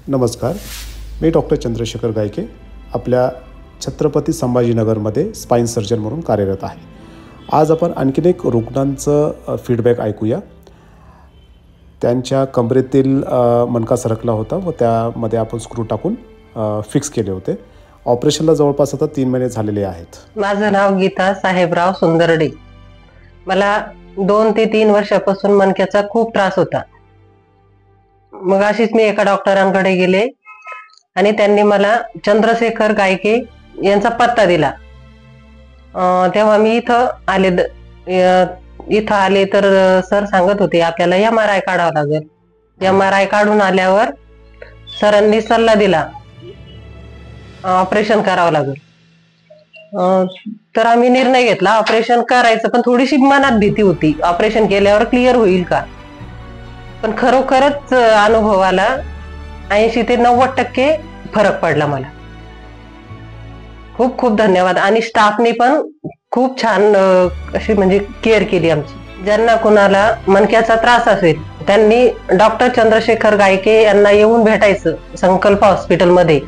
नमस्कार, मी डॉक्टर चंद्रशेखर गायके आपल्या छत्रपती संभाजीनगरमध्ये स्पाइन सर्जन म्हणून कार्यरत आहे। आज आपण आणखीन एक रुग्णांचं फीडबॅक ऐकूया। त्यांच्या कमरेतील मणका सरकला होता व त्यामध्ये आपण स्क्रू टाकून फिक्स केले होते। ऑपरेशनला जवळपास आता 3 महिने झालेले आहेत। माझं नाव गीता साहेबराव सुंदरडे। मला 2 ते 3 वर्षापासून मणक्याचा खूप त्रास होता। मग अशीच मी एका डॉक्टरांकडे गेले आणि त्यांनी मला चंद्रशेखर गायके यांचा पत्ता दिला। तेव्हा मी इथं आले तर सर सांगत होते आपल्याला MRI काढावा लागेल। MRI काढून आल्यावर सरांनी सल्ला दिला ऑपरेशन करावं लागेल। तर आम्ही निर्णय घेतला ऑपरेशन करायचं, पण थोडीशी मनात भीती होती ऑपरेशन केल्यावर क्लिअर होईल का। पण खरोखरच अनुभवाला 80 ते 90% फरक पडला मला। खूप खूप धन्यवाद। आणि स्टाफने पण खूप छान अशी म्हणजे केअर केली आमची। ज्यांना कुणाला मणक्याचा त्रास असेल त्यांनी डॉक्टर चंद्रशेखर गायके यांना येऊन भेटायचं संकल्प हॉस्पिटलमध्ये।